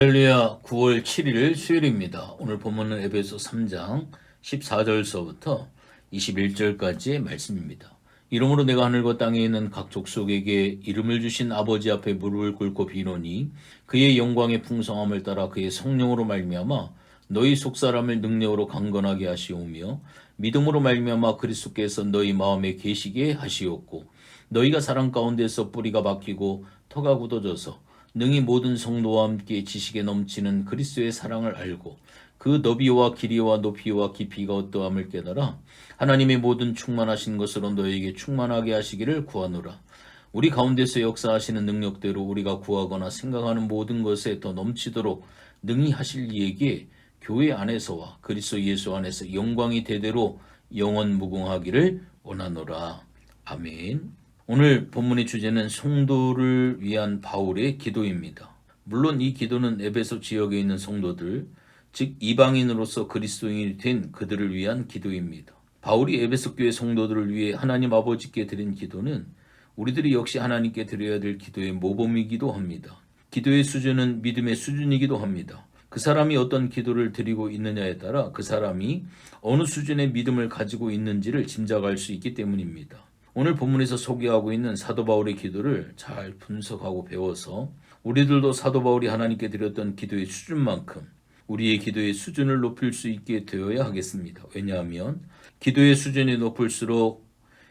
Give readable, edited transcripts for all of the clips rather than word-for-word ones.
할렐루야. 9월 7일 수요일입니다. 오늘 본문은 에베소 3장 14절서부터 21절까지의 말씀입니다. 이러므로 내가 하늘과 땅에 있는 각 족속에게 이름을 주신 아버지 앞에 무릎을 꿇고 비노니 그의 영광의 풍성함을 따라 그의 성령으로 말미암아 너희 속사람을 능력으로 강건하게 하시오며 믿음으로 말미암아 그리스도께서 너희 마음에 계시게 하시옵고 너희가 사랑 가운데서 뿌리가 박히고 터가 굳어져서 능히 모든 성도와 함께 지식에 넘치는 그리스도의 사랑을 알고 그 너비와 길이와 높이와 깊이가 어떠함을 깨달아 하나님의 모든 충만하신 것으로 너에게 충만하게 하시기를 구하노라. 우리 가운데서 역사하시는 능력대로 우리가 구하거나 생각하는 모든 것에 더 넘치도록 능히 하실 이에게 교회 안에서와 그리스도 예수 안에서 영광이 대대로 영원 무궁하기를 원하노라. 아멘. 오늘 본문의 주제는 성도를 위한 바울의 기도입니다. 물론 이 기도는 에베소 지역에 있는 성도들, 즉 이방인으로서 그리스도인이 된 그들을 위한 기도입니다. 바울이 에베소 교회 성도들을 위해 하나님 아버지께 드린 기도는 우리들이 역시 하나님께 드려야 될 기도의 모범이기도 합니다. 기도의 수준은 믿음의 수준이기도 합니다. 그 사람이 어떤 기도를 드리고 있느냐에 따라 그 사람이 어느 수준의 믿음을 가지고 있는지를 짐작할 수 있기 때문입니다. 오늘 본문에서 소개하고 있는 사도 바울의 기도를 잘 분석하고 배워서 우리들도 사도 바울이 하나님께 드렸던 기도의 수준만큼 우리의 기도의 수준을 높일 수 있게 되어야 하겠습니다. 왜냐하면 기도의 수준이 높을수록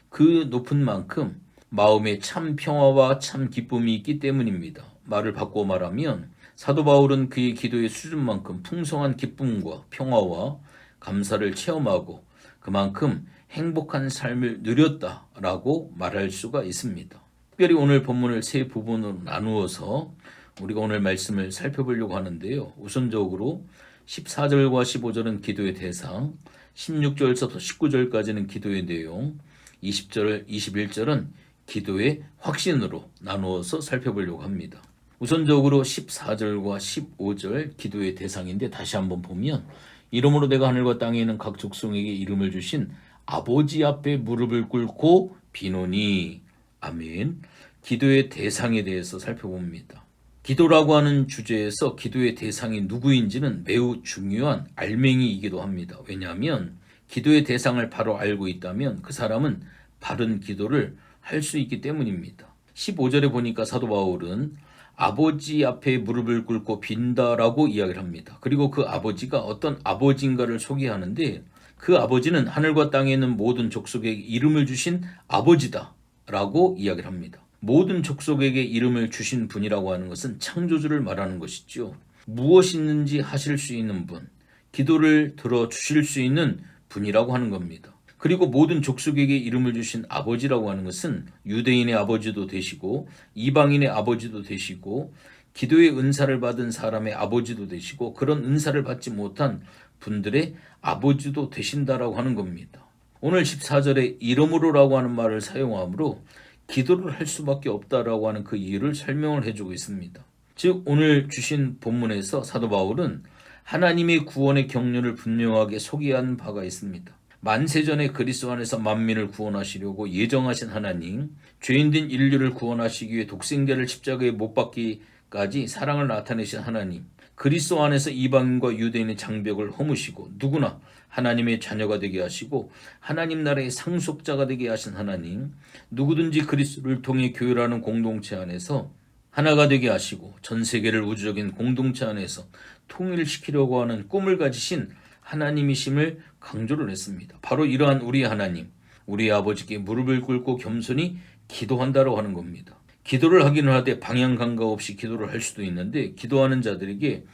그 높은 만큼 마음에 참 평화와 참 기쁨이 있기 때문입니다. 말을 바꾸어 말하면 사도 바울은 그의 기도의 수준만큼 풍성한 기쁨과 평화와 감사를 체험하고 그만큼 행복한 삶을 누렸다라고 말할 수가 있습니다. 특별히 오늘 본문을 세 부분으로 나누어서 우리가 오늘 말씀을 살펴보려고 하는데요. 우선적으로 14절과 15절은 기도의 대상, 16절부터 19절까지는 기도의 내용, 20절, 21절은 기도의 확신으로 나누어서 살펴보려고 합니다. 우선적으로 14절과 15절 기도의 대상인데 다시 한번 보면 이러므로 내가 하늘과 땅에 있는 각 족속에게 이름을 주신 아버지 앞에 무릎을 꿇고 비노니. 아멘. 기도의 대상에 대해서 살펴봅니다. 기도라고 하는 주제에서 기도의 대상이 누구인지는 매우 중요한 알맹이이기도 합니다. 왜냐하면 기도의 대상을 바로 알고 있다면 그 사람은 바른 기도를 할 수 있기 때문입니다. 15절에 보니까 사도 바울은 아버지 앞에 무릎을 꿇고 빈다라고 이야기를 합니다. 그리고 그 아버지가 어떤 아버지인가를 소개하는데 그 아버지는 하늘과 땅에 있는 모든 족속에게 이름을 주신 아버지다라고 이야기를 합니다. 모든 족속에게 이름을 주신 분이라고 하는 것은 창조주를 말하는 것이죠. 무엇이 있는지 하실 수 있는 분, 기도를 들어주실 수 있는 분이라고 하는 겁니다. 그리고 모든 족속에게 이름을 주신 아버지라고 하는 것은 유대인의 아버지도 되시고 이방인의 아버지도 되시고 기도의 은사를 받은 사람의 아버지도 되시고 그런 은사를 받지 못한 분들의 아버지도 되신다라고 하는 겁니다. 오늘 14절에 이름으로라고 하는 말을 사용하므로 기도를 할 수밖에 없다라고 하는 그 이유를 설명을 해주고 있습니다. 즉 오늘 주신 본문에서 사도 바울은 하나님의 구원의 경륜을 분명하게 소개한 바가 있습니다. 만세전에 그리스도 안에서 만민을 구원하시려고 예정하신 하나님, 죄인된 인류를 구원하시기 위해 독생자를 십자가에 못 박기까지 사랑을 나타내신 하나님, 그리스도 안에서 이방인과 유대인의 장벽을 허무시고 누구나 하나님의 자녀가 되게 하시고 하나님 나라의 상속자가 되게 하신 하나님, 누구든지 그리스도를 통해 교회라는 공동체 안에서 하나가 되게 하시고 전 세계를 우주적인 공동체 안에서 통일시키려고 하는 꿈을 가지신 하나님이심을 강조를 했습니다. 바로 이러한 우리 하나님, 우리 아버지께 무릎을 꿇고 겸손히 기도한다고 하는 겁니다. 기도를 하기는 하되 방향 감각 없이 기도를 할 수도 있는데 기도하는 자들에게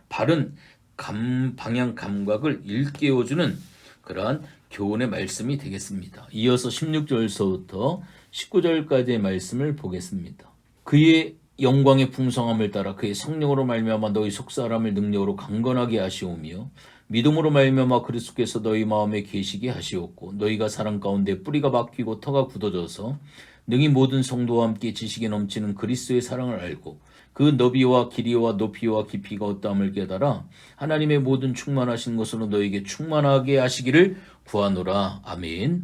바른 방향 감각을 일깨워주는 그러한 교훈의 말씀이 되겠습니다. 이어서 16절서부터 19절까지의 말씀을 보겠습니다. 그의 영광의 풍성함을 따라 그의 성령으로 말미암아 너희 속사람을 능력으로 강건하게 하시오며 믿음으로 말미암아 그리스도께서 너희 마음에 계시게 하시옵고 너희가 사랑 가운데 뿌리가 박히고 터가 굳어져서 능히 모든 성도와 함께 지식에 넘치는 그리스도의 사랑을 알고 그 너비와 길이와 높이와 깊이가 어떠함을 깨달아 하나님의 모든 충만하신 것으로 너에게 충만하게 하시기를 구하노라. 아멘.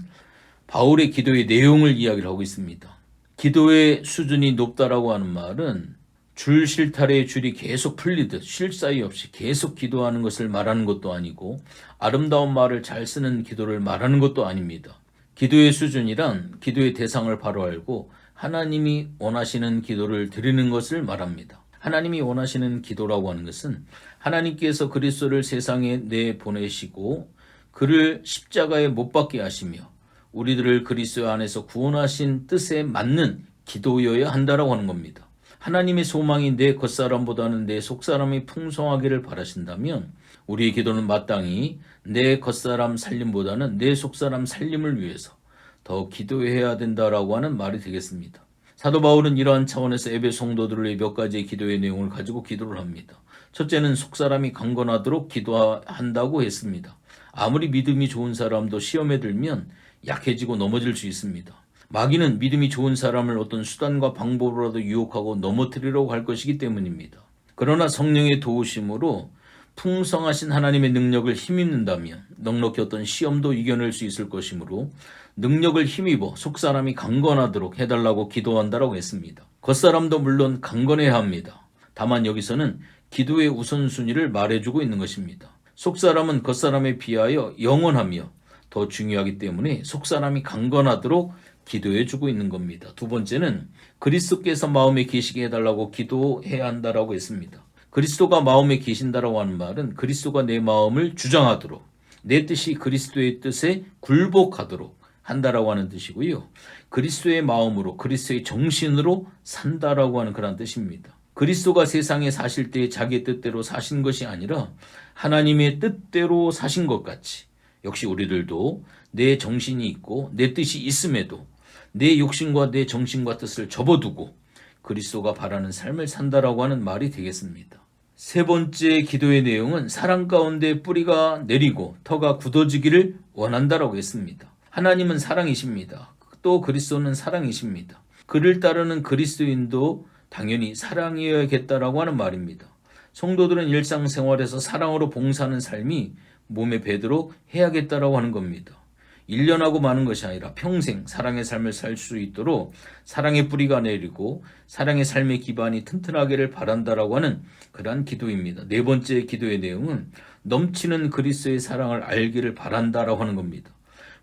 바울의 기도의 내용을 이야기를 하고 있습니다. 기도의 수준이 높다라고 하는 말은 줄 실타래의 줄이 계속 풀리듯 쉴 사이 없이 계속 기도하는 것을 말하는 것도 아니고 아름다운 말을 잘 쓰는 기도를 말하는 것도 아닙니다. 기도의 수준이란 기도의 대상을 바로 알고 하나님이 원하시는 기도를 드리는 것을 말합니다. 하나님이 원하시는 기도라고 하는 것은 하나님께서 그리스도를 세상에 내보내시고 그를 십자가에 못 박게 하시며 우리들을 그리스도 안에서 구원하신 뜻에 맞는 기도여야 한다라고 하는 겁니다. 하나님의 소망이 내 겉사람보다는 내 속사람이 풍성하기를 바라신다면 우리의 기도는 마땅히 내 겉사람 살림보다는 내 속사람 살림을 위해서 더 기도해야 된다라고 하는 말이 되겠습니다. 사도 바울은 이러한 차원에서 에베소 성도들의 몇 가지의 기도의 내용을 가지고 기도를 합니다. 첫째는 속사람이 강건하도록 기도한다고 했습니다. 아무리 믿음이 좋은 사람도 시험에 들면 약해지고 넘어질 수 있습니다. 마귀는 믿음이 좋은 사람을 어떤 수단과 방법으로라도 유혹하고 넘어뜨리려고 할 것이기 때문입니다. 그러나 성령의 도우심으로 풍성하신 하나님의 능력을 힘입는다면 넉넉히 어떤 시험도 이겨낼 수 있을 것이므로 능력을 힘입어 속사람이 강건하도록 해달라고 기도한다라고 했습니다. 겉사람도 물론 강건해야 합니다. 다만 여기서는 기도의 우선순위를 말해주고 있는 것입니다. 속사람은 겉사람에 비하여 영원하며 더 중요하기 때문에 속사람이 강건하도록 기도해주고 있는 겁니다. 두 번째는 그리스도께서 마음에 계시게 해달라고 기도해야 한다라고 했습니다. 그리스도가 마음에 계신다라고 하는 말은 그리스도가 내 마음을 주장하도록 내 뜻이 그리스도의 뜻에 굴복하도록 한다라고 하는 뜻이고요. 그리스도의 마음으로 그리스도의 정신으로 산다라고 하는 그런 뜻입니다. 그리스도가 세상에 사실 때 자기의 뜻대로 사신 것이 아니라 하나님의 뜻대로 사신 것 같이 역시 우리들도 내 정신이 있고 내 뜻이 있음에도 내 욕심과 내 정신과 뜻을 접어두고 그리스도가 바라는 삶을 산다라고 하는 말이 되겠습니다. 세 번째 기도의 내용은 사랑 가운데 뿌리가 내리고 터가 굳어지기를 원한다라고 했습니다. 하나님은 사랑이십니다. 또 그리스도는 사랑이십니다. 그를 따르는 그리스도인도 당연히 사랑이어야겠다라고 하는 말입니다. 성도들은 일상생활에서 사랑으로 봉사하는 삶이 몸에 배도록 해야겠다라고 하는 겁니다. 1년하고 마는 것이 아니라 평생 사랑의 삶을 살 수 있도록 사랑의 뿌리가 내리고 사랑의 삶의 기반이 튼튼하기를 바란다라고 하는 그러한 기도입니다. 네 번째 기도의 내용은 넘치는 그리스도의 사랑을 알기를 바란다라고 하는 겁니다.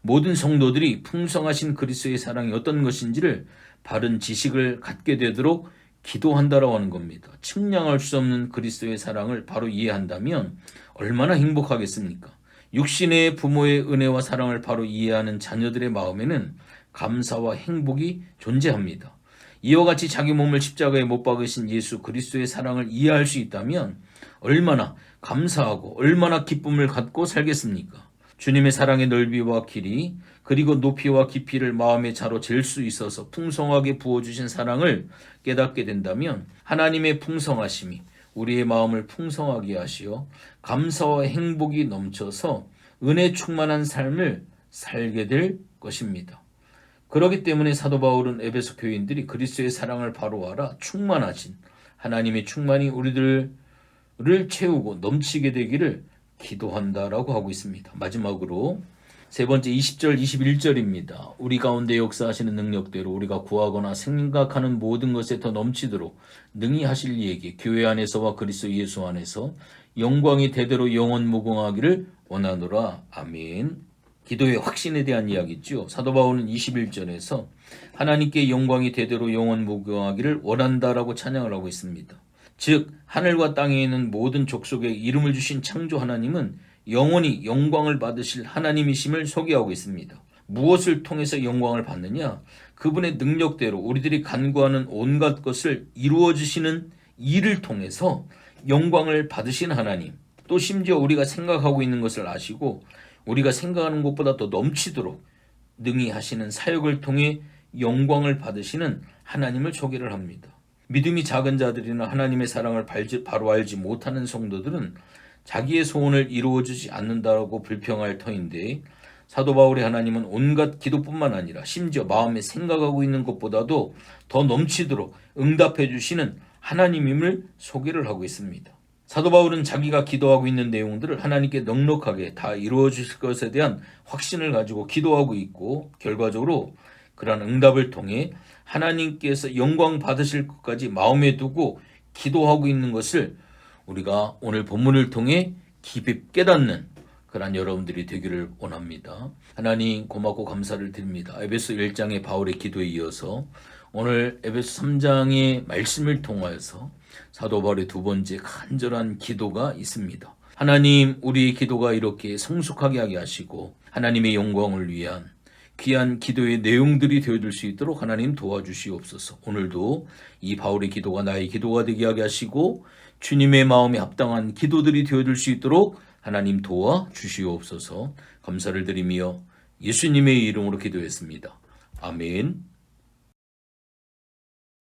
모든 성도들이 풍성하신 그리스도의 사랑이 어떤 것인지를 바른 지식을 갖게 되도록 기도한다라고 하는 겁니다. 측량할 수 없는 그리스도의 사랑을 바로 이해한다면 얼마나 행복하겠습니까? 육신의 부모의 은혜와 사랑을 바로 이해하는 자녀들의 마음에는 감사와 행복이 존재합니다. 이와 같이 자기 몸을 십자가에 못 박으신 예수 그리스도의 사랑을 이해할 수 있다면 얼마나 감사하고 얼마나 기쁨을 갖고 살겠습니까? 주님의 사랑의 넓이와 길이 그리고 높이와 깊이를 마음의 자로 잴 수 있어서 풍성하게 부어주신 사랑을 깨닫게 된다면 하나님의 풍성하심이 우리의 마음을 풍성하게 하시어 감사와 행복이 넘쳐서 은혜 충만한 삶을 살게 될 것입니다. 그렇기 때문에 사도 바울은 에베소 교인들이 그리스도의 사랑을 바로 알아 충만하신 하나님의 충만이 우리들을 채우고 넘치게 되기를 기도한다라고 하고 있습니다. 마지막으로 세 번째 20절 21절입니다. 우리 가운데 역사하시는 능력대로 우리가 구하거나 생각하는 모든 것에 더 넘치도록 능히 하실 이에게 교회 안에서와 그리스도 예수 안에서 영광이 대대로 영원 무궁하기를 원하노라. 아멘. 기도의 확신에 대한 이야기죠. 사도 바울은 21절에서 하나님께 영광이 대대로 영원 무궁하기를 원한다라고 찬양을 하고 있습니다. 즉 하늘과 땅에 있는 모든 족속에 이름을 주신 창조 하나님은 영원히 영광을 받으실 하나님이심을 소개하고 있습니다. 무엇을 통해서 영광을 받느냐? 그분의 능력대로 우리들이 간구하는 온갖 것을 이루어 주시는 일을 통해서 영광을 받으신 하나님, 또 심지어 우리가 생각하고 있는 것을 아시고 우리가 생각하는 것보다 더 넘치도록 능히 하시는 사역을 통해 영광을 받으시는 하나님을 소개를 합니다. 믿음이 작은 자들이나 하나님의 사랑을 바로 알지 못하는 성도들은 자기의 소원을 이루어주지 않는다고 불평할 터인데 사도 바울의 하나님은 온갖 기도뿐만 아니라 심지어 마음에 생각하고 있는 것보다도 더 넘치도록 응답해 주시는 하나님임을 소개를 하고 있습니다. 사도 바울은 자기가 기도하고 있는 내용들을 하나님께 넉넉하게 다 이루어 주실 것에 대한 확신을 가지고 기도하고 있고 결과적으로 그러한 응답을 통해 하나님께서 영광 받으실 것까지 마음에 두고 기도하고 있는 것을 우리가 오늘 본문을 통해 깊이 깨닫는 그러한 여러분들이 되기를 원합니다. 하나님 고맙고 감사를 드립니다. 에베소 1장의 바울의 기도에 이어서 오늘 에베소 3장의 말씀을 통하여서 사도 바울의 두 번째 간절한 기도가 있습니다. 하나님, 우리의 기도가 이렇게 성숙하게 하게 하시고 하나님의 영광을 위한 귀한 기도의 내용들이 되어줄 수 있도록 하나님 도와주시옵소서. 오늘도 이 바울의 기도가 나의 기도가 되게 하게 하시고 주님의 마음에 합당한 기도들이 되어줄 수 있도록 하나님 도와주시옵소서. 감사를 드리며 예수님의 이름으로 기도했습니다. 아멘.